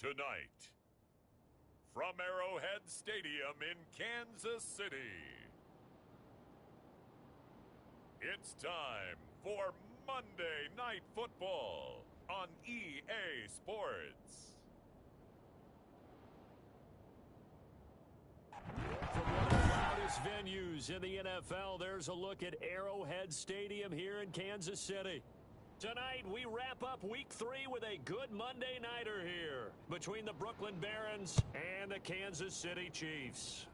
Tonight, from Arrowhead Stadium in Kansas City, it's time for Monday Night Football on EA Sports. From one of the loudest venues in the NFL, there's a look at Arrowhead Stadium here in Kansas City. Tonight, we wrap up Week 3 with a good Monday nighter here between the Brooklyn Barons and the Kansas City Chiefs.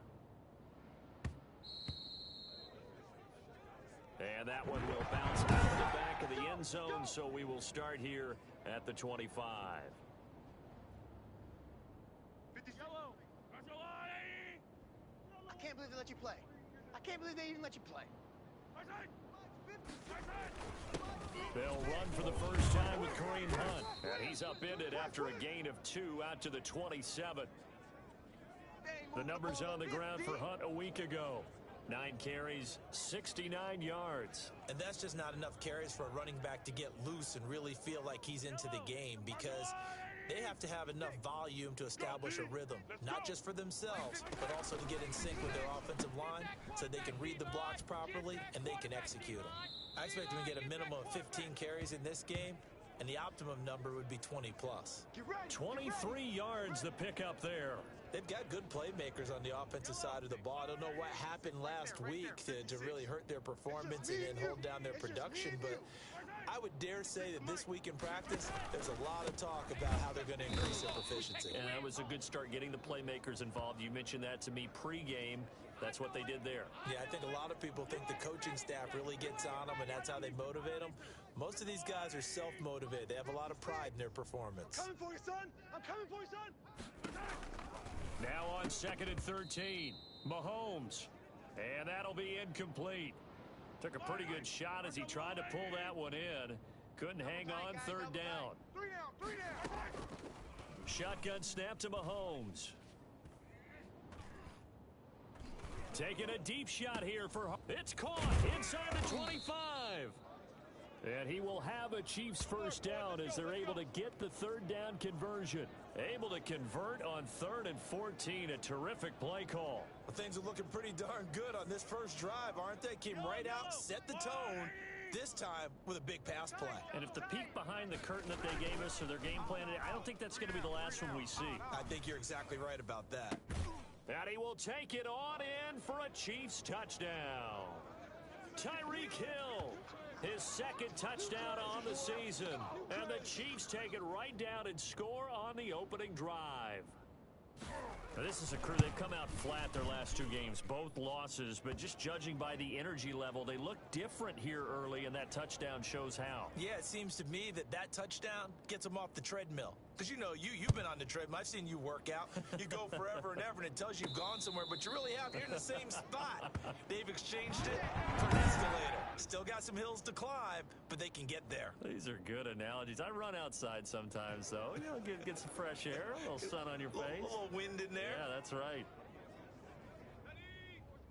And that one will bounce out the back of the end zone, so we will start here at the 25. I can't believe they let you play. I can't believe they even let you play. They'll run for the first time with Kareem Hunt. And he's upended after a gain of 2 out to the 27. The numbers on the ground for Hunt a week ago. 9 carries, 69 yards. And that's just not enough carries for a running back to get loose and really feel like he's into the game, because they have to have enough volume to establish a rhythm, not just for themselves, but also to get in sync with their offensive line so they can read the blocks properly and they can execute them. I expect them to get a minimum of 15 carries in this game, and the optimum number would be 20 plus. 23 yards the pickup there. They've got good playmakers on the offensive side of the ball. I don't know what happened last week to really hurt their performance and hold down their production, but I would dare say that this week in practice, there's a lot of talk about how they're going to increase their proficiency. And that was a good start getting the playmakers involved. You mentioned that to me pregame. That's what they did there. Yeah, I think a lot of people think the coaching staff really gets on them, and that's how they motivate them. Most of these guys are self-motivated. They have a lot of pride in their performance. I'm coming for you, son. I'm coming for you, son. Now on 2nd and 13, Mahomes. And that'll be incomplete. Took a pretty good shot as he tried to pull that one in. Couldn't hang on, 3rd down. 3 down. Shotgun snap to Mahomes. Taking a deep shot here for... It's caught inside the 25. And he will have a Chiefs first down as they're able to get the 3rd down conversion. Able to convert on 3rd and 14. A terrific play call. Well, things are looking pretty darn good on this first drive, aren't they? Came right out, set the tone, this time with a big pass play. And if the peek behind the curtain that they gave us or their game plan, I don't think that's going to be the last one we see. I think you're exactly right about that. And he will take it on in for a Chiefs touchdown. Tyreek Hill, his 2nd touchdown on the season. And the Chiefs take it right down and score on the opening drive. Now, this is a crew, they've come out flat their last 2 games, both losses, but just judging by the energy level, they look different here early, and that touchdown shows how. Yeah, it seems to me that touchdown gets them off the treadmill. Because you know, you've been on the treadmill. I've seen you work out. You go forever and ever, and it tells you you've gone somewhere, but you really haven't. You're in the same spot. They've exchanged it for an escalator. Still got some hills to climb, but they can get there. These are good analogies. I run outside sometimes, though. You know, get some fresh air, a little sun on your face. A little wind in there. Yeah, that's right.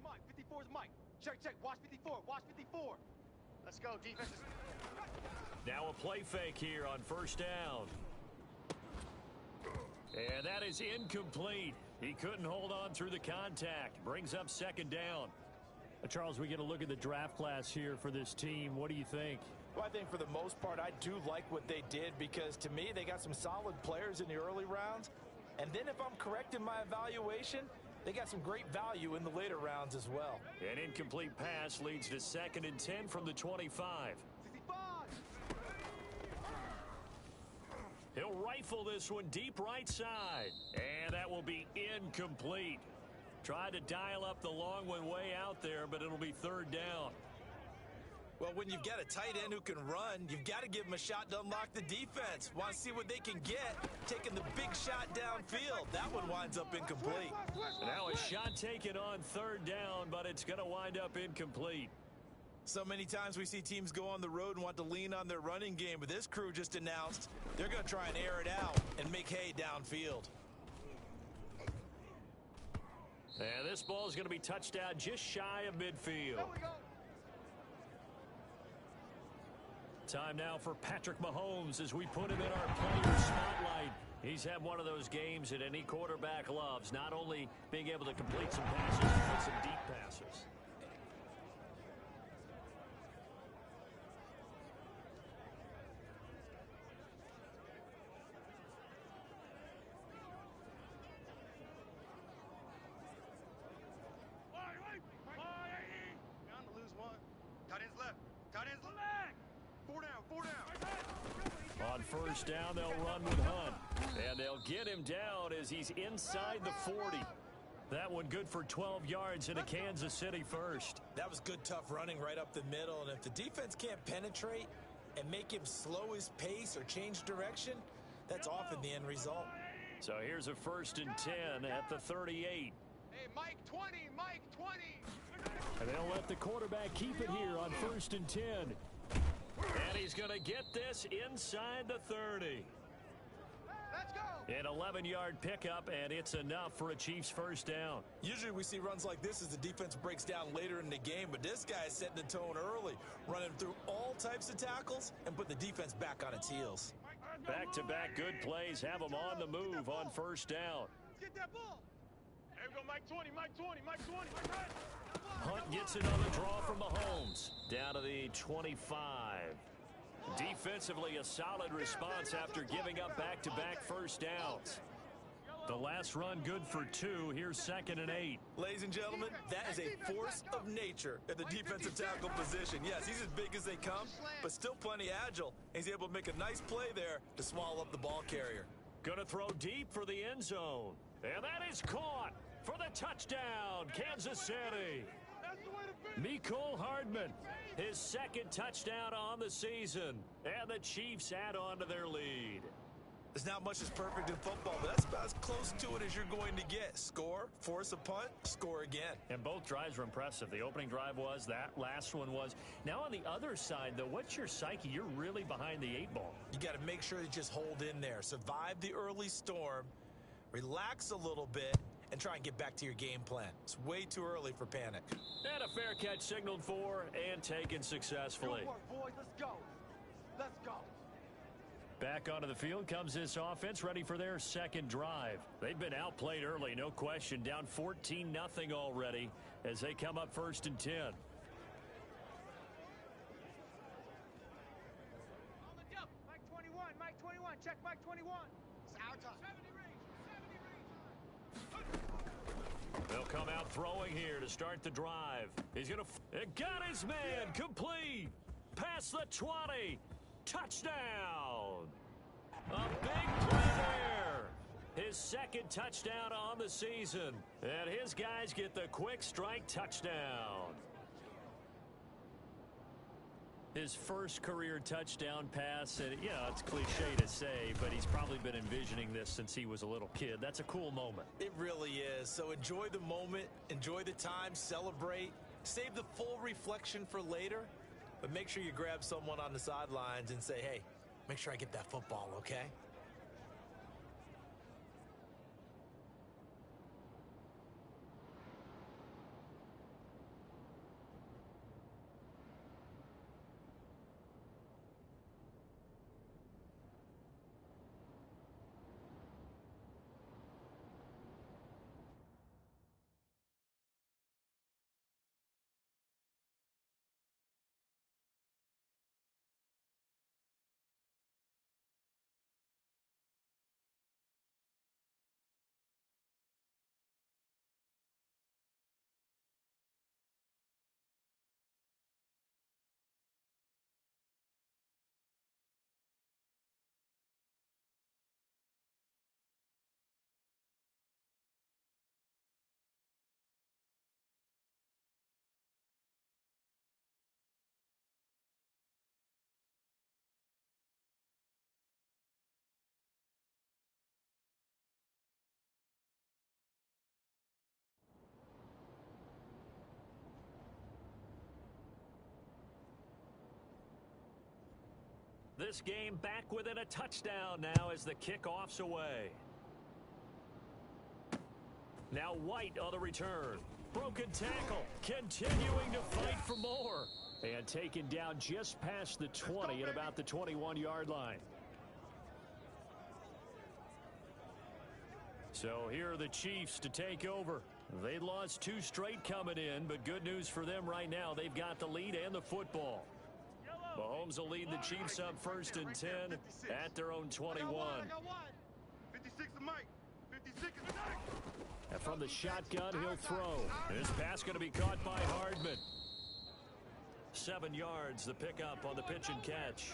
Mike, 54's Mike. Check. Watch 54. Watch 54. Let's go, defense. Now a play fake here on 1st down. And that is incomplete. He couldn't hold on through the contact. Brings up 2nd down. Charles, we get a look at the draft class here for this team. What do you think? Well, I think for the most part, I do like what they did, because to me, they got some solid players in the early rounds. And then if I'm correct in my evaluation, they got some great value in the later rounds as well. An incomplete pass leads to 2nd and 10 from the 25. 65. He'll rifle this one deep right side. And that will be incomplete. Tried to dial up the long one way out there, but it'll be 3rd down. Well, when you've got a tight end who can run, you've got to give him a shot to unlock the defense. Want to see what they can get, taking the big shot downfield. That one winds up incomplete. Now a shot taken on 3rd down, but it's going to wind up incomplete. So many times we see teams go on the road and want to lean on their running game, but this crew just announced they're going to try and air it out and make hay downfield. And this ball is going to be touched out just shy of midfield. There we go. Time now for Patrick Mahomes as we put him in our player spotlight. He's had one of those games that any quarterback loves, not only being able to complete some passes, but some deep passes. Down to lose one. Tight ends left. Tight ends left. Four down. Four down. On first down, they'll run with Hunt. And they'll get him down as he's inside the 40. That one good for 12 yards into Kansas City first. That was good, tough running right up the middle. And if the defense can't penetrate and make him slow his pace or change direction, that's often the end result. So here's a 1st and 10 at the 38. Hey, Mike 20. Mike 20. And they'll let the quarterback keep it here on 1st and 10. And he's going to get this inside the 30. Let's go. An 11-yard pickup, and it's enough for a Chiefs first down. Usually we see runs like this as the defense breaks down later in the game, but this guy is setting the tone early, running through all types of tackles and put the defense back on its heels. Back-to-back good plays have them on the move on first down. Let's get that ball. There we go, Mike 20. Mike 20. Mike 20. Hunt gets another draw from Mahomes. Down to the 25. Defensively, a solid response after giving up back-to-back first downs. The last run good for 2. Here's 2nd and 8. Ladies and gentlemen, that is a force of nature at the defensive tackle position. Yes, he's as big as they come, but still plenty agile. He's able to make a nice play there to swallow up the ball carrier. Gonna throw deep for the end zone. And that is caught for the touchdown, Kansas City. Mecole Hardman, his 2nd touchdown on the season. And the Chiefs add on to their lead. There's not much that's perfect in football, but that's about as close to it as you're going to get. Score, force a punt, score again. And both drives were impressive. The opening drive was, that last one was. Now on the other side, though, what's your psyche? You're really behind the 8 ball. You got to make sure to just hold in there. Survive the early storm, relax a little bit, and try and get back to your game plan. It's way too early for panic. And a fair catch signaled for and taken successfully. Good work, boys. Let's go. Let's go. Back onto the field comes this offense, ready for their 2nd drive. They've been outplayed early, no question. Down 14-0 already as they come up 1st and 10. On the jump. Mike 21. Mike 21. Check Mike 21. It's our time. 70 range. They'll come out throwing here to start the drive. He's going to... It got his man complete. Past the 20. Touchdown. A big play there. His 2nd touchdown on the season. And his guys get the quick strike touchdown. His first career touchdown pass, and it's cliche to say, but he's probably been envisioning this since he was a little kid. That's a cool moment. It really is. So enjoy the moment, enjoy the time, celebrate, save the full reflection for later, but make sure you grab someone on the sidelines and say, hey, make sure I get that football, okay? This game back within a touchdown now as the kickoff's away. Now White on the return. Broken tackle. Continuing to fight for more. And taken down just past the 20 at about the 21-yard line. So here are the Chiefs to take over. They lost 2 straight coming in, but good news for them right now. They've got the lead and the football. Mahomes will lead the Chiefs up first and 10 at their own 21. 56 to Mike. 56 is Mike. And from the shotgun, he'll throw. This pass going to be caught by Hardman. 7 yards, the pickup on the pitch and catch.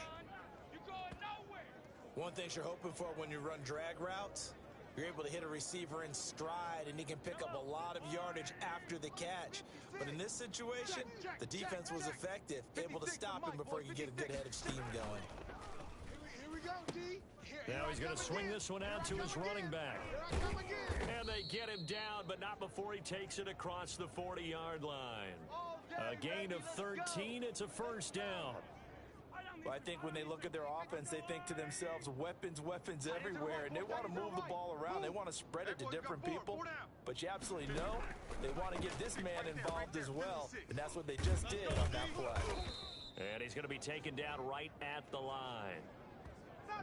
One thing you're hoping for when you run drag routes, you're able to hit a receiver in stride, and he can pick up a lot of yardage after the catch. But in this situation, the defense was effective, able to stop him before he could get a good head of steam going. Here we go, D. Now he's going to swing this one out to his running back. And they get him down, but not before he takes it across the 40-yard line. A gain of 13, it's a first down. Well, I think when they look at their offense, they think to themselves, weapons everywhere, and they want to move the ball around. They want to spread it to different people, but you absolutely know they want to get this man involved as well, and that's what they just did on that play. And he's going to be taken down right at the line.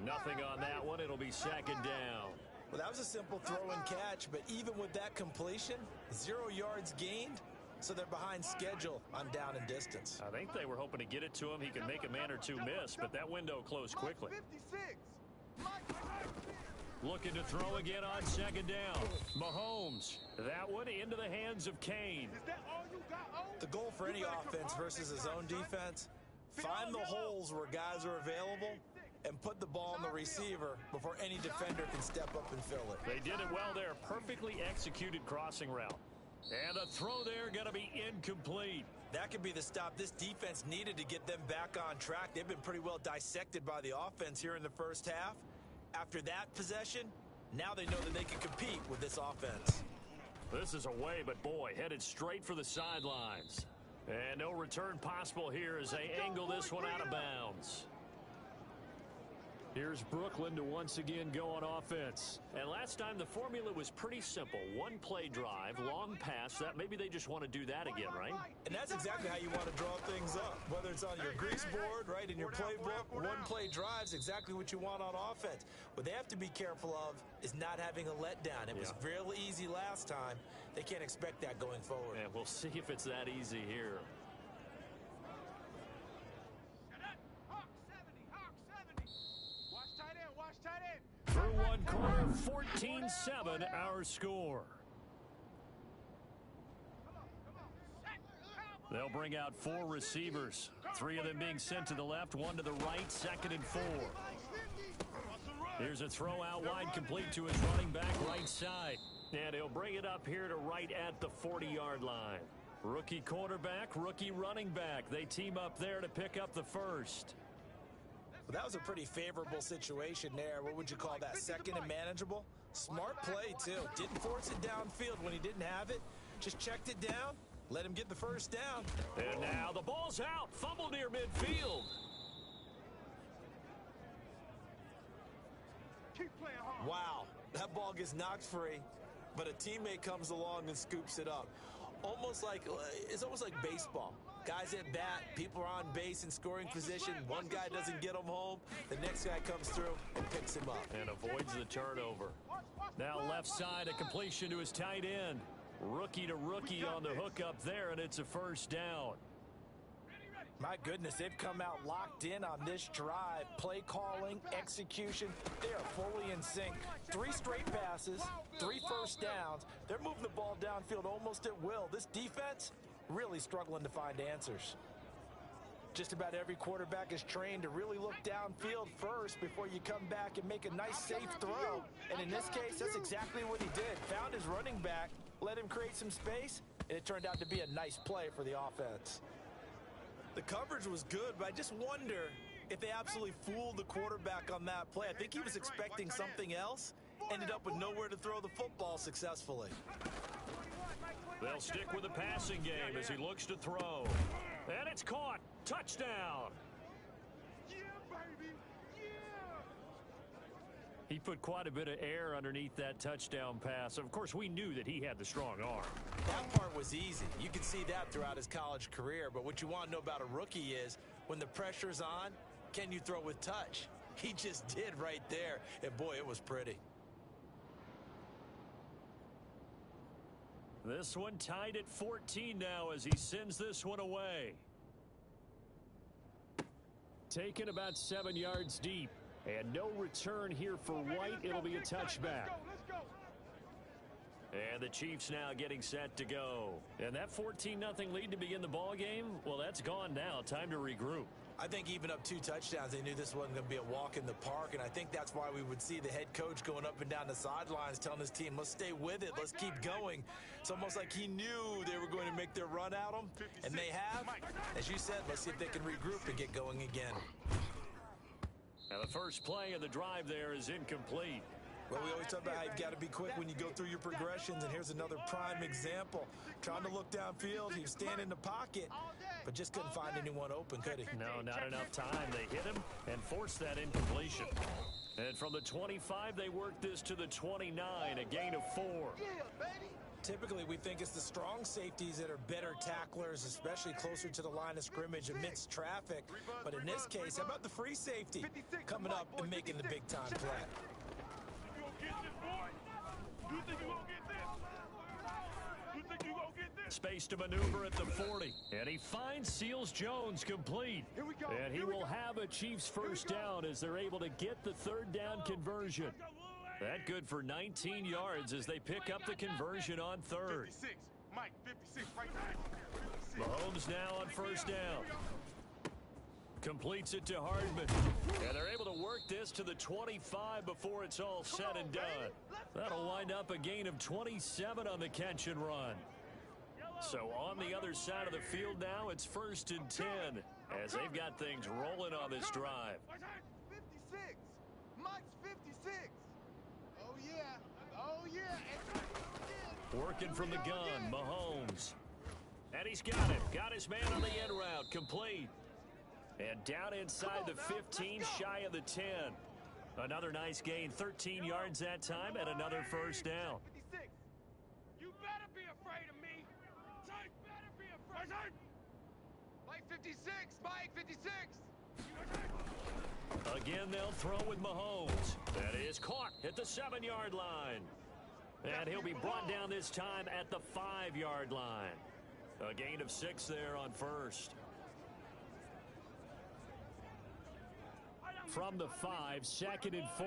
Nothing on that one. It'll be second down. Well, that was a simple throw and catch, but even with that completion, 0 yards gained. So they're behind schedule on down and distance. I think they were hoping to get it to him. He could make a man or two miss, but that window closed quickly. Looking to throw again on second down. Mahomes. That one into the hands of Kane. The goal for any offense versus his own defense, find the holes where guys are available and put the ball on the receiver before any defender can step up and fill it. They did it well there. Perfectly executed crossing route. And a throw there going to be incomplete. That could be the stop this defense needed to get them back on track. They've been pretty well dissected by the offense here in the first half. After that possession, now they know that they can compete with this offense. This is away, but boy, headed straight for the sidelines. And no return possible here as they angle this one out of bounds. Here's Brooklyn to once again go on offense. And last time the formula was pretty simple. 1 play drive, long pass. That maybe they just want to do that again, right? And that's exactly how you want to draw things up. Whether it's on your grease board, right, in your playbook, 1 play drive is exactly what you want on offense. What they have to be careful of is not having a letdown. It was real easy last time. They can't expect that going forward. And we'll see if it's that easy here. Through 1 quarter, 14-7 our score. They'll bring out 4 receivers. 3 of them being sent to the left, 1 to the right, 2nd and 4. Here's a throw out wide, complete to his running back right side. And he'll bring it up here to right at the 40-yard line. Rookie quarterback, rookie running back. They team up there to pick up the first. Well, that was a pretty favorable situation there. What would you call that? Second and manageable? Smart play, too. Didn't force it downfield when he didn't have it. Just checked it down, let him get the first down. And now the ball's out. Fumble near midfield. Wow, that ball gets knocked free, but a teammate comes along and scoops it up. It's almost like baseball. Guys at bat, people are on base in scoring position. One guy doesn't get him home. The next guy comes through and picks him up. And avoids the turnover. Now left side, a completion to his tight end. Rookie to rookie on the hook up there, and it's a first down. My goodness, they've come out locked in on this drive. Play calling, execution, they are fully in sync. 3 straight passes, 3 first downs. They're moving the ball downfield almost at will. This defense really struggling to find answers. Just about every quarterback is trained to really look downfield first before you come back and make a nice, safe throw. And in this case, that's exactly what he did. Found his running back, let him create some space, and it turned out to be a nice play for the offense. The coverage was good, but I just wonder if they absolutely fooled the quarterback on that play. I think he was expecting something else, ended up with nowhere to throw the football successfully. They'll stick with the passing game as he looks to throw. And it's caught. Touchdown. Yeah, baby. Yeah. He put quite a bit of air underneath that touchdown pass. Of course, we knew that he had the strong arm. That part was easy. You could see that throughout his college career. But what you want to know about a rookie is when the pressure's on, can you throw with touch? He just did right there. And boy, it was pretty. This one tied at 14 now as he sends this one away. Taken about 7 yards deep. And no return here for White. It'll be a touchback. And the Chiefs now getting set to go. And that 14-0 lead to begin the ball game, well, that's gone now. Time to regroup. I think even up 2 touchdowns, they knew this wasn't going to be a walk in the park, and I think that's why we would see the head coach going up and down the sidelines telling his team, let's stay with it, let's keep going. It's almost like he knew they were going to make their run at him, and they have. As you said, let's see if they can regroup and get going again. Now the first play of the drive there is incomplete. Well, we always talk about how you've got to be quick when you go through your progressions, and here's another prime example. Trying to look downfield, he was standing in the pocket, but just couldn't find anyone open, could he? No, not enough time. They hit him and forced that incompletion. And from the 25, they worked this to the 29, a gain of 4. Typically, we think it's the strong safeties that are better tacklers, especially closer to the line of scrimmage amidst traffic. But in this case, how about the free safety coming up and making the big-time play? Space to maneuver at the 40. And he finds Seals Jones complete. And he will have a Chiefs first down as they're able to get the third down conversion. That good for 19 yards as they pick up the conversion on third. Mahomes now on first down. Completes it to Hardman. And they're able to work this to the 25 before it's all said and done. That'll wind up a gain of 27 on the catch and run. So on the other side of the field now, it's 1st and 10 as they've got things rolling on this drive. 56. Mike's 56. Oh, yeah. Oh, yeah. Working from the gun, Mahomes. And he's got it. Got his man on the end route. Complete. And down inside the 15, shy of the 10. Another nice gain. 13 yards that time and another first down. 56. You better be afraid of me. Mike better be afraid. Mike 56. Mike 56. Again, they'll throw with Mahomes. That is caught at the 7-yard line. And he'll be brought down this time at the 5-yard line. A gain of 6 there on first. From the 5, 2nd and 4.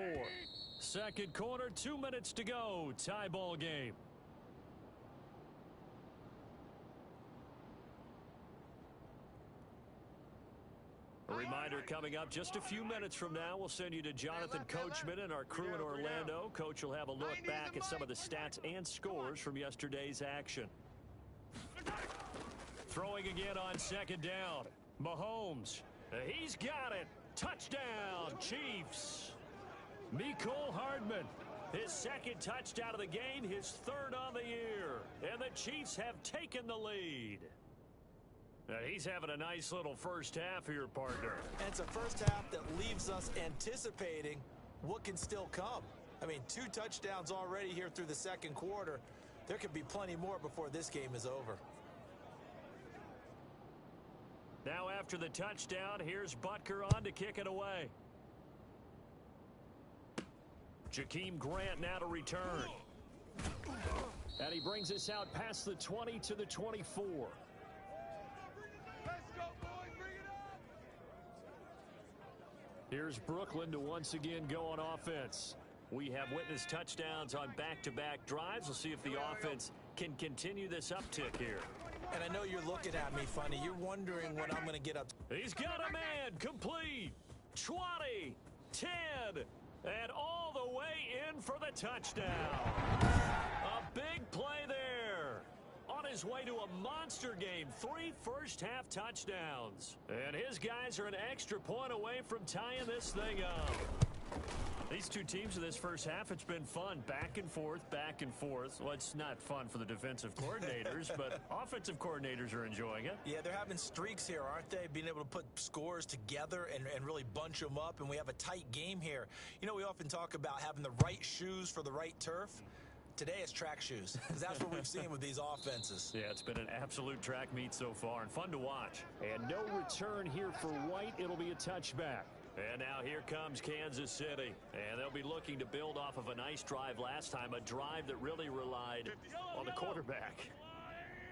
Second quarter, 2 minutes to go. Tie ball game. A reminder coming up just a few minutes from now, we'll send you to Jonathan Coachman and our crew in Orlando. Coach will have a look back at some of the stats and scores from yesterday's action. Throwing again on 2nd down. Mahomes. He's got it. Touchdown, Chiefs. Mecole Hardman. His 2nd touchdown of the game, his 3rd on the year. And the Chiefs have taken the lead. He's having a nice little first half here, partner. And it's a first half that leaves us anticipating what can still come. I mean, 2 touchdowns already here through the 2nd quarter. There could be plenty more before this game is over. Now after the touchdown, here's Butker on to kick it away. Jakeem Grant now to return. And he brings us out past the 20 to the 24. Let's go, boys. Bring it up. Here's Brooklyn to once again go on offense. We have witnessed touchdowns on back-to-back drives. We'll see if the offense can continue this uptick here. And I know you're looking at me funny. You're wondering when I'm going to get up. He's got a man. Complete. 20, 10, and all the way in for the touchdown. A big play there. On his way to a monster game. 3 first-half touchdowns. And his guys are an extra point away from tying this thing up. These two teams in this first half, it's been fun. Back and forth, back and forth. Well, it's not fun for the defensive coordinators, but offensive coordinators are enjoying it. Yeah, they're having streaks here, aren't they? Being able to put scores together and really bunch them up, and we have a tight game here. You know, we often talk about having the right shoes for the right turf. Today it's track shoes, because that's what we've seen with these offenses. Yeah, it's been an absolute track meet so far, and fun to watch. And no return here for White. It'll be a touchback. And now here comes Kansas City. And they'll be looking to build off of a nice drive last time, a drive that really relied on the quarterback.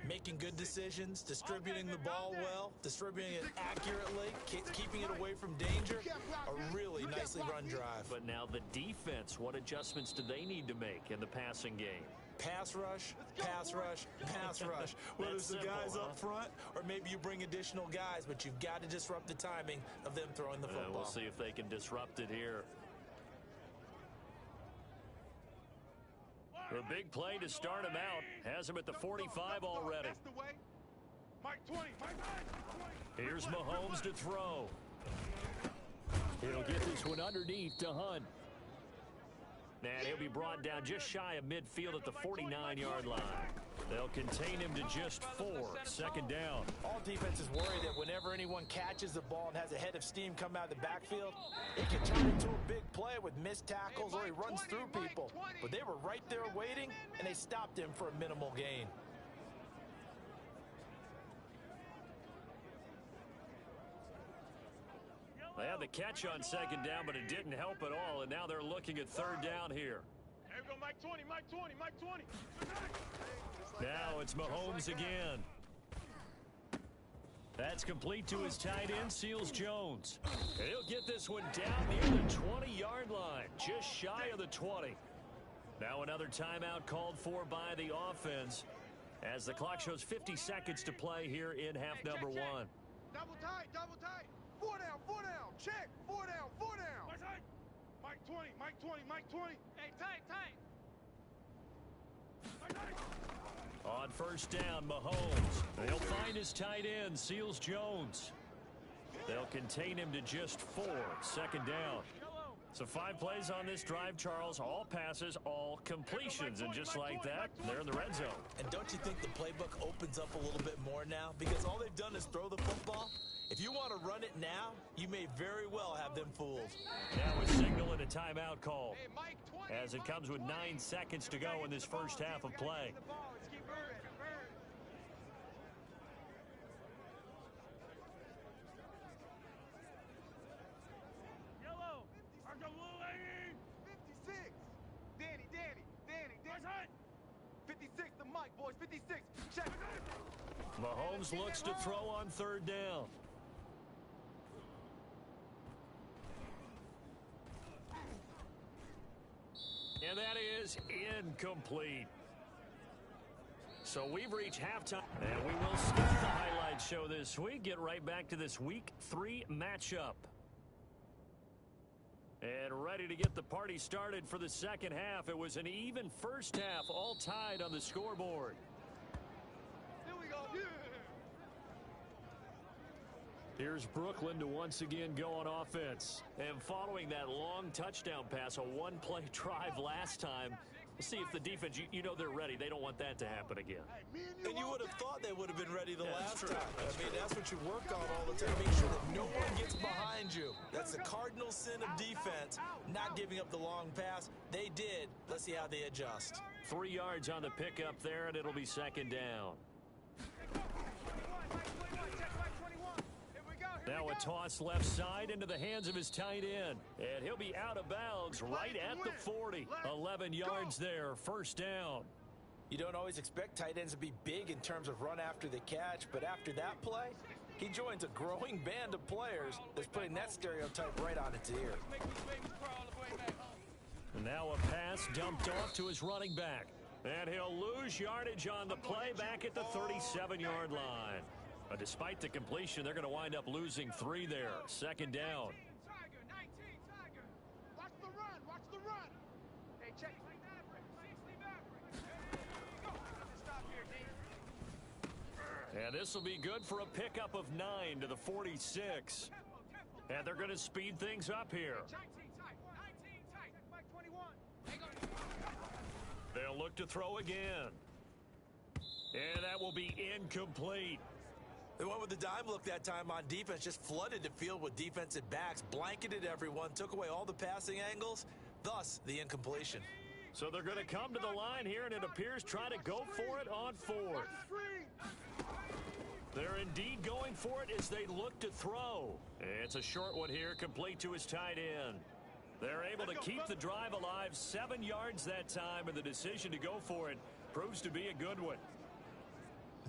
Making good decisions, distributing the ball well, distributing it accurately, keeping it away from danger. A really nicely run drive. But now the defense, what adjustments do they need to make in the passing game? Pass rush, pass rush, pass rush. Whether it's the guys up front or maybe you bring additional guys, but you've got to disrupt the timing of them throwing the football. We'll see if they can disrupt it here. A big play to start him out. Has him at the 45 already. That's the way. Mike 20, Mike 20. Here's Mahomes to throw. He'll get this one underneath to Hunt. And he'll be brought down just shy of midfield at the 49-yard line. They'll contain him to just 4. Second down. All defenses worry that whenever anyone catches the ball and has a head of steam come out of the backfield, it can turn into a big play with missed tackles or he runs through people. But they were right there waiting, and they stopped him for a minimal gain. They had the catch on second down, but it didn't help at all, and now they're looking at third down here. There we go, Mike 20, Mike 20, Mike 20. Now it's Mahomes again. That's complete to his tight end, Seals Jones. He'll get this one down near the 20-yard line, just shy of the 20. Now another timeout called for by the offense as the clock shows 50 seconds to play here in half number one. Double tight, double tight. 4 down, check. 4 down, 4 down. Mike 20, Mike 20, Mike 20. Hey, tight. On first down, Mahomes. They'll find his tight end, Seals Jones. They'll contain him to just 4. Second down. So 5 plays on this drive, Charles. All passes, all completions. And just like that, they're in the red zone. And don't you think the playbook opens up a little bit more now? Because all they've done is throw the football. If you want to run it now, you may very well have them fooled. Now a signal and a timeout call as it comes with 9 seconds to go in this first half of play. Yellow, I got little 56. Danny. 56, the mic, boys, 56. Check. Mahomes looks to throw on third down. And that is incomplete. So we've reached halftime, and we will skip the highlight show this week. Get right back to this Week 3 matchup. And ready to get the party started for the second half. It was an even first half, all tied on the scoreboard. Here we go. Here's Brooklyn to once again go on offense. And following that long touchdown pass, a one-play drive last time, we'll see if the defense, you know they're ready. They don't want that to happen again. And you would have thought they would have been ready the last time. I mean, that's what you work on all the time. Make sure that no one gets behind you. That's the cardinal sin of defense, not giving up the long pass. They did. Let's see how they adjust. 3 yards on the pickup there, and it'll be second down. Now a toss left side into the hands of his tight end. And he'll be out of bounds right at the 40. 11 yards there, first down. You don't always expect tight ends to be big in terms of run after the catch, but after that play, he joins a growing band of players that's putting that stereotype right on its ear. And now a pass dumped off to his running back. And he'll lose yardage on the play back at the 37-yard line. But despite the completion, they're going to wind up losing 3 there. Second down. 19, Tiger. Watch the run. Hey, check. And this will be good for a pickup of 9 to the 46. And they're going to speed things up here. 19, Mike 21. They'll look to throw again. And that will be incomplete. They went with the dime look that time on defense, just flooded the field with defensive backs, blanketed everyone, took away all the passing angles, thus the incompletion. So they're going to come to the line here, and it appears try to go for it on 4th. They're indeed going for it as they look to throw. It's a short one here, complete to his tight end. They're able to keep the drive alive, 7 yards that time, and the decision to go for it proves to be a good one.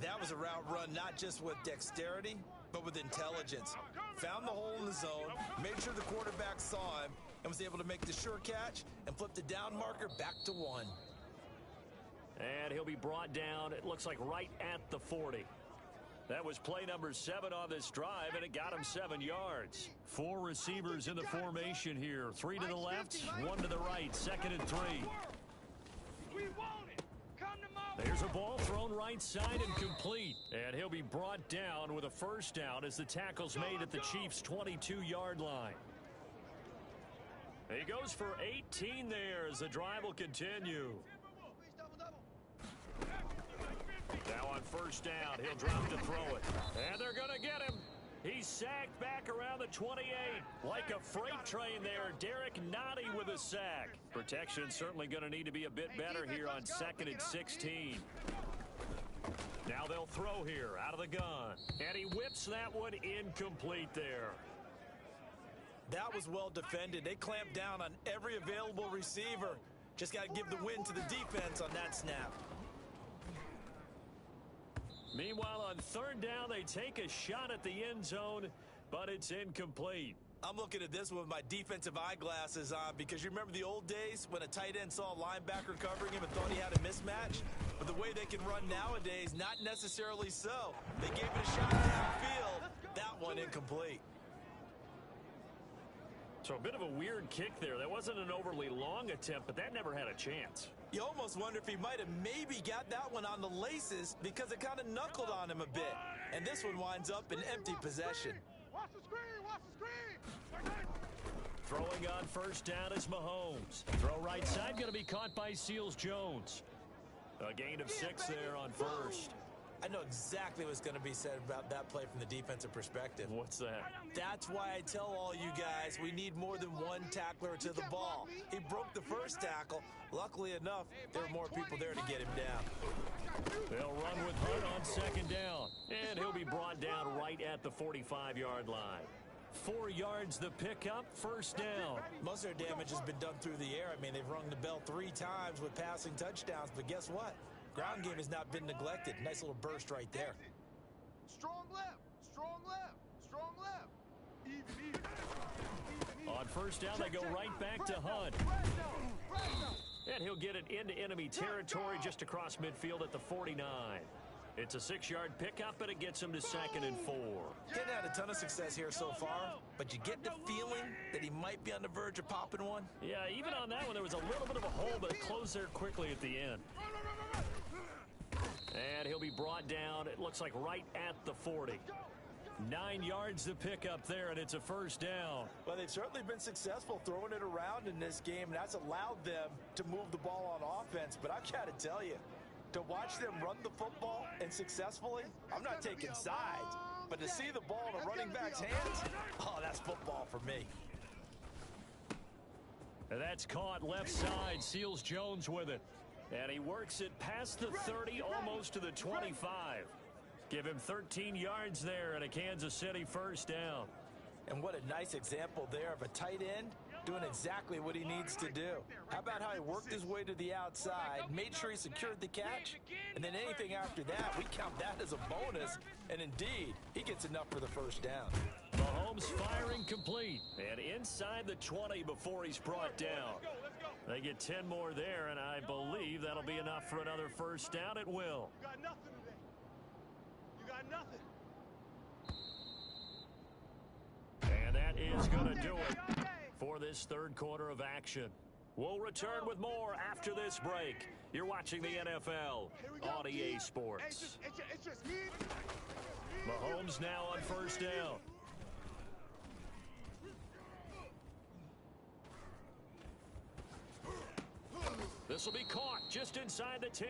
That was a route run not just with dexterity, but with intelligence. Found the hole in the zone, made sure the quarterback saw him, and was able to make the sure catch and flip the down marker back to 1. And he'll be brought down, it looks like right at the 40. That was play number 7 on this drive, and it got him 7 yards. 4 receivers in the formation here. 3 to the left, 1 to the right. 2nd and 3. There's a ball thrown right side and complete. And he'll be brought down with a first down as the tackle's made at the Chiefs' 22-yard line. He goes for 18 there as the drive will continue. Now on first down, he'll drop to throw it. And they're going to get him. He's sacked back around the 28. Like a freight train there, Derek Nottie with a sack. Protection certainly going to need to be a bit better here on 2nd and 16. Now they'll throw here out of the gun. And he whips that one incomplete there. That was well defended. They clamped down on every available receiver. Just got to give the win to the defense on that snap. Meanwhile, on 3rd down, they take a shot at the end zone, but it's incomplete. I'm looking at this one with my defensive eyeglasses on because you remember the old days when a tight end saw a linebacker covering him and thought he had a mismatch? But the way they can run nowadays, not necessarily so. They gave it a shot downfield. That one incomplete. So a bit of a weird kick there. That wasn't an overly long attempt, but that never had a chance. You almost wonder if he might have maybe got that one on the laces because it kind of knuckled on him a bit. And this one winds up in empty possession. Watch the screen! Watch the screen! Throwing on first down is Mahomes. Throw right side going to be caught by Seals-Jones. A gain of 6 there on first. I know exactly what's going to be said about that play from the defensive perspective. What's that? That's why I tell all you guys we need more than one tackler to the ball. He broke the first tackle. Luckily enough, there were more people there to get him down. They'll run with Hunt on 2nd down. And he'll be brought down right at the 45-yard line. 4 yards the pickup, first down. Most of their damage has been done through the air. I mean, they've rung the bell 3 times with passing touchdowns, but guess what? Ground game has not been neglected. Nice little burst right there. Strong left, strong left, strong left. Even. On first down, they go right back to Hunt. And he'll get it into enemy territory just across midfield at the 49. It's a 6-yard pickup, and it gets him to 2nd and 4. Hadn't had a ton of success here so far, but you get the feeling that he might be on the verge of popping one. Yeah, even on that one, there was a little bit of a hole, but it closed there quickly at the end. And he'll be brought down, it looks like right at the 40. 9 yards to pick up there, and it's a first down. Well, they've certainly been successful throwing it around in this game, and that's allowed them to move the ball on offense. But I've got to tell you, to watch them run the football and successfully, I'm not taking sides, but to see the ball in a running back's hands, oh, that's football for me. And that's caught left side, Seals-Jones with it. And he works it past the 30, almost to the 25. Give him 13 yards there and a Kansas City first down. And what a nice example there of a tight end doing exactly what he needs to do. How about how he worked his way to the outside, made sure he secured the catch, and then anything after that, we count that as a bonus. And indeed, he gets enough for the first down. Mahomes firing complete. And inside the 20 before he's brought down. They get 10 more there, and I believe that'll be enough for another first down. It will. You got nothing today. You got nothing. And that is going to do it for this 3rd quarter of action. We'll return with more after this break. You're watching the NFL on EA Sports. It's just me. Mahomes now on first down. This will be caught just inside the 10.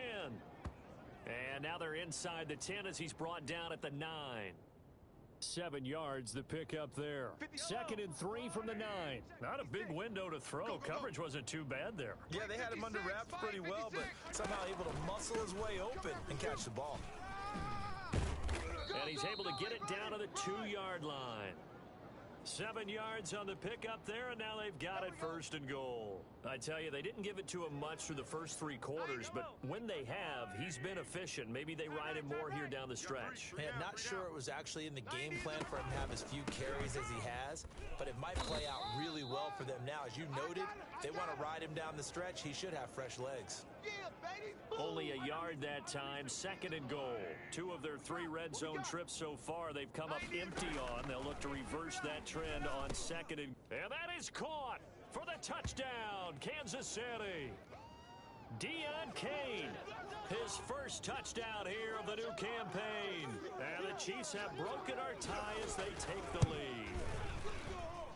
And now they're inside the 10 as he's brought down at the 9. 7 yards the pickup there. 2nd and 3 from the 9. Not a big window to throw. Coverage wasn't too bad there. Yeah, they had him under wraps pretty well, but somehow able to muscle his way open and catch the ball. And he's able to get it down to the 2-yard line. 7 yards on the pickup there, and now they've got it 1st and goal. I tell you, they didn't give it to him much through the first 3 quarters, but when they have, he's been efficient. Maybe they ride him more here down the stretch. Man, not sure it was actually in the game plan for him to have as few carries as he has, but it might play out really well for them now. As you noted, if they want to ride him down the stretch, he should have fresh legs. Only a yard that time, 2nd and goal. 2 of their 3 red zone trips so far, they've come up empty on. They'll look to reverse that trend on 2nd and that is caught for the touchdown, Kansas City. Deion Kane, his first touchdown here of the new campaign. And the Chiefs have broken our tie as they take the lead.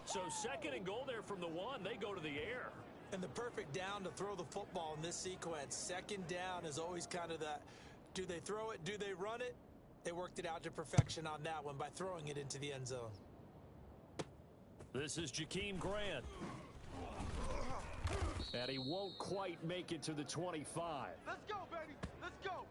So 2nd and goal there from the 1, they go to the air. And the perfect down to throw the football in this sequence. 2nd down is always kind of that, do they throw it, do they run it? They worked it out to perfection on that one by throwing it into the end zone. This is Jakeem Grant. And he won't quite make it to the 25. Let's go, baby. Let's go.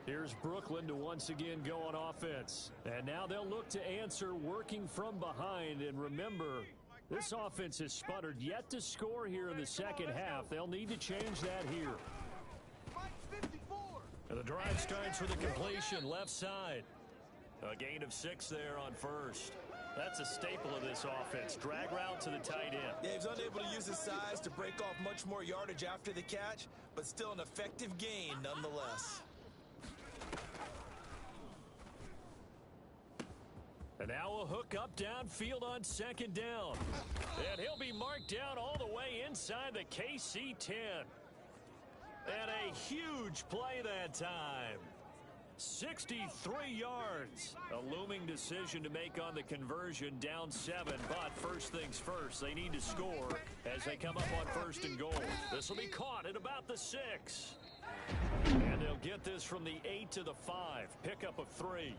Here's Brooklyn to once again go on offense. And now they'll look to answer working from behind. And remember, this offense has sputtered yet to score here in the second half. They'll need to change that here. And the drive starts with a completion left side. A gain of 6 there on 1st. That's a staple of this offense. Drag route to the tight end. Yeah, he's unable to use his size to break off much more yardage after the catch, but still an effective gain nonetheless. And now a hook up downfield on 2nd down. And he'll be marked down all the way inside the KC 10. And a huge play that time. 63 yards. A looming decision to make on the conversion, down 7. But first things first, they need to score as they come up on 1st and goal. This will be caught at about the 6. And they'll get this from the 8 to the 5. Pickup of 3.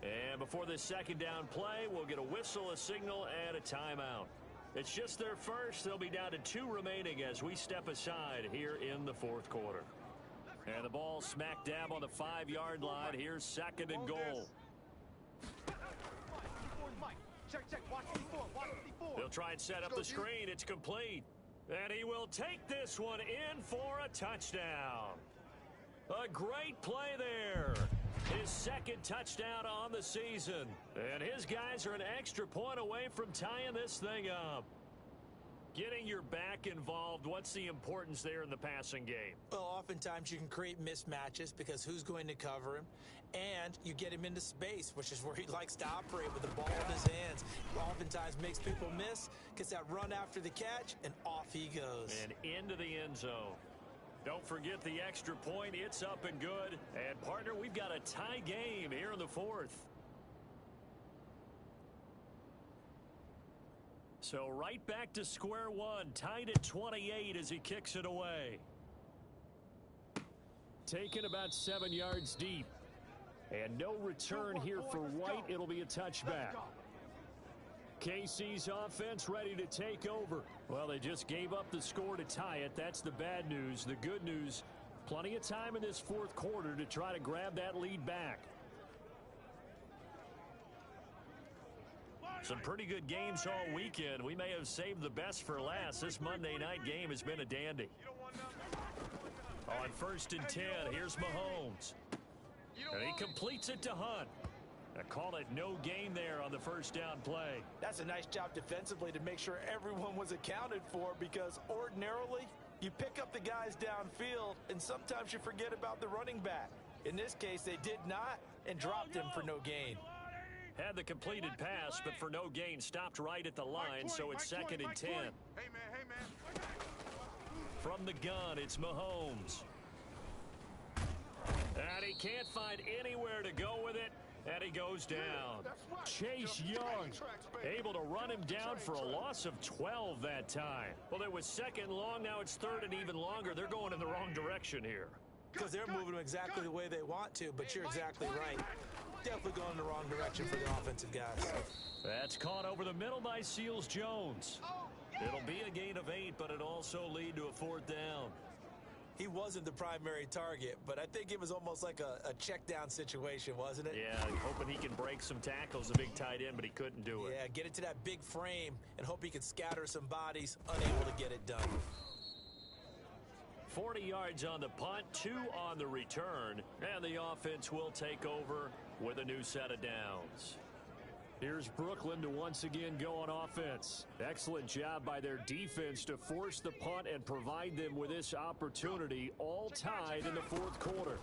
And before this 2nd down play, we'll get a whistle, a signal, and a timeout. It's just their first. They'll be down to 2 remaining as we step aside here in the 4th quarter. And the ball smack dab on the 5-yard line. Here's 2nd and goal. They'll try and set up the screen. It's complete. And he will take this one in for a touchdown. A great play there. His 2nd touchdown on the season. And his guys are an extra point away from tying this thing up. Getting your back involved, what's the importance there in the passing game? Well, oftentimes you can create mismatches because who's going to cover him? And you get him into space, which is where he likes to operate with the ball in his hands. Oftentimes makes people miss, gets that run after the catch, and off he goes. And into the end zone. Don't forget the extra point. It's up and good. And, partner, we've got a tie game here in the 4th. So right back to square one. Tied at 28 as he kicks it away. Taken about 7 yards deep. And no return here for White. It'll be a touchback. KC's offense ready to take over. Well, they just gave up the score to tie it. That's the bad news. The good news, plenty of time in this 4th quarter to try to grab that lead back. Some pretty good games all weekend. We may have saved the best for last. This Monday night game has been a dandy. On 1st and 10, here's Mahomes. And he completes it to Hunt. I call it no gain there on the 1st down play. That's a nice job defensively to make sure everyone was accounted for, because ordinarily you pick up the guys downfield and sometimes you forget about the running back. In this case, they did not and dropped him for no gain. Had the completed pass, but for no gain, stopped right at the line, so it's 2nd and 10. Hey, man. From the gun, it's Mahomes. And he can't find anywhere to go with it, and he goes down. Chase Young able to run him down for a loss of 12 that time. Well, it was 2nd long, now it's 3rd and even longer. They're going in the wrong direction here. Because they're moving them exactly the way they want to, but you're exactly right. Definitely going in the wrong direction for the offensive guys. That's caught over the middle by Seals-Jones. It'll be a gain of 8, but it also lead to a 4th down. He wasn't the primary target, but I think it was almost like a check down situation, wasn't it? Yeah, hoping he can break some tackles, the big tight end, but he couldn't do it. Yeah, get it to that big frame and hope he can scatter some bodies, unable to get it done. 40 yards on the punt, 2 on the return, and the offense will take over with a new set of downs. Here's Brooklyn to once again go on offense. Excellent job by their defense to force the punt and provide them with this opportunity, all tied in the fourth quarter.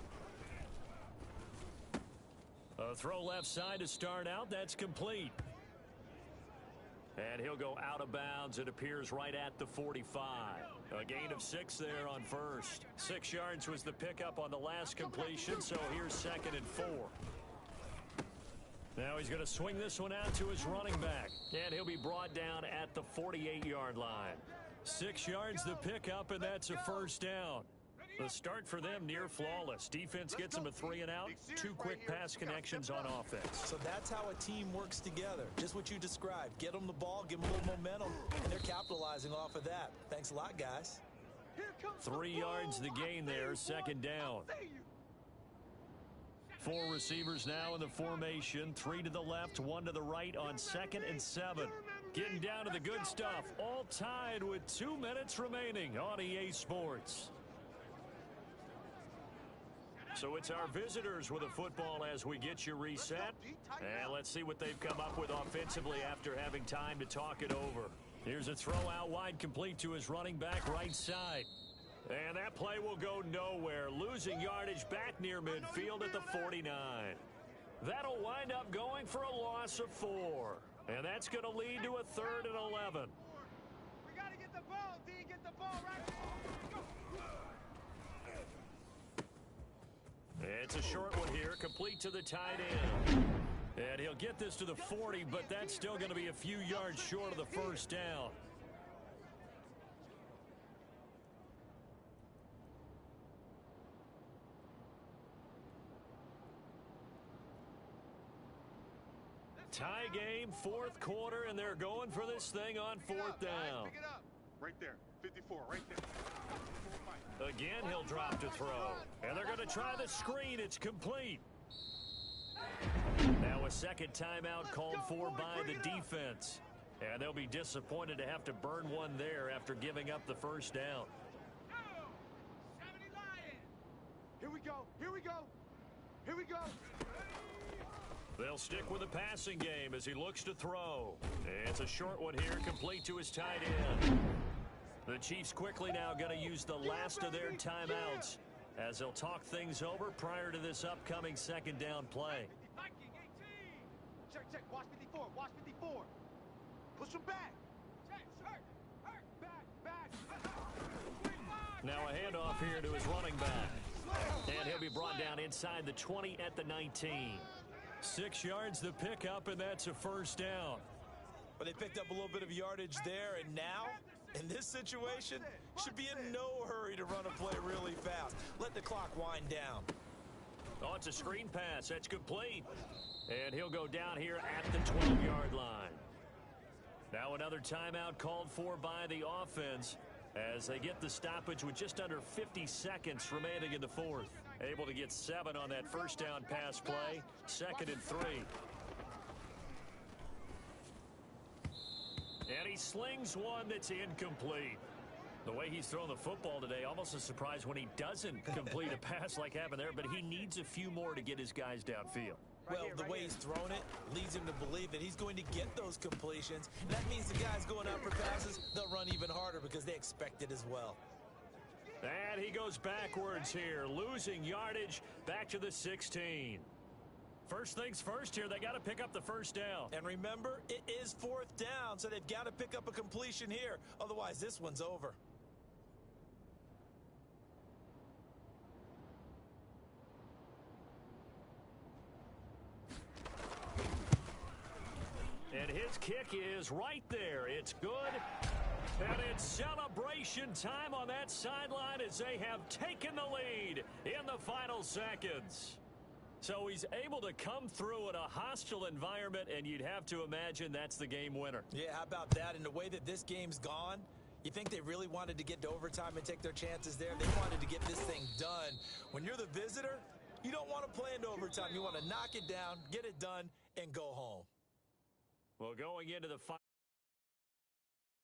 A throw left side to start out. That's complete. And he'll go out of bounds. It appears right at the 45. A gain of 6 there on first. 6 yards was the pickup on the last completion, so here's 2nd and 4. Now he's going to swing this one out to his running back, and he'll be brought down at the 48-yard line. 6 yards the pickup, and that's a first down. The start for them near flawless. Defense gets them a 3 and out. 2 quick pass connections on offense. So that's how a team works together. Just what you described. Get them the ball, give them a little momentum, and they're capitalizing off of that. Thanks a lot, guys. 3 yards the gain there, 2nd down. 4 receivers now in the formation. 3 to the left, 1 to the right on 2nd and 7. Getting down to the good stuff. All tied with 2 minutes remaining on EA Sports. So it's our visitors with a football as we get you reset. And let's see what they've come up with offensively after having time to talk it over. Here's a throw out wide, complete to his running back right side. And that play will go nowhere, losing yardage back near midfield at the 49. That'll wind up going for a loss of 4. And that's going to lead to a 3rd and 11. We got to get the ball, D. Get the ball right. It's a short one here, complete to the tight end. And he'll get this to the 40, but that's still going to be a few yards short of the first down. Tie game, 4th quarter, and they're going for this thing on 4th down. Pick it up. Right there, 54, right there. Again, he'll drop to throw. And they're going to try the screen. It's complete. Now a second timeout called for by the defense. And they'll be disappointed to have to burn one there after giving up the first down. Here we go. Here we go. Here we go. They'll stick with the passing game as he looks to throw. It's a short one here, complete to his tight end. The Chiefs quickly now going to use the last of their timeouts as they'll talk things over prior to this upcoming 2nd down play. Check, check. Watch 54. Watch 54. Push him back. Now a handoff here to his running back. And he'll be brought down inside the 20 at the 19. 6 yards the pickup, and that's a first down. But they picked up a little bit of yardage there, and now, in this situation, should be in no hurry to run a play really fast. Let the clock wind down. Oh, it's a screen pass. That's complete. And he'll go down here at the 12-yard line. Now another timeout called for by the offense as they get the stoppage with just under 50 seconds remaining in the 4th. Able to get 7 on that first down pass play. 2nd and 3. And he slings one that's incomplete. The way he's thrown the football today, almost a surprise when he doesn't complete a pass like happened there, but he needs a few more to get his guys downfield. Well, the way he's thrown it leads him to believe that he's going to get those completions. And that means the guys going out for passes, they'll run even harder because they expect it as well. And he goes backwards here, losing yardage back to the 16. First things first here, they got to pick up the first down. And remember, it is 4th down, so they've got to pick up a completion here. Otherwise, this one's over. And his kick is right there. It's good. And it's celebration time on that sideline as they have taken the lead in the final seconds. So he's able to come through in a hostile environment, and you'd have to imagine that's the game winner. Yeah, how about that? And the way that this game's gone, You think they really wanted to get to overtime and take their chances there? They wanted to get this thing done. When you're the visitor, you don't want to play into overtime. You want to knock it down, get it done, and go home. Well, going into the final.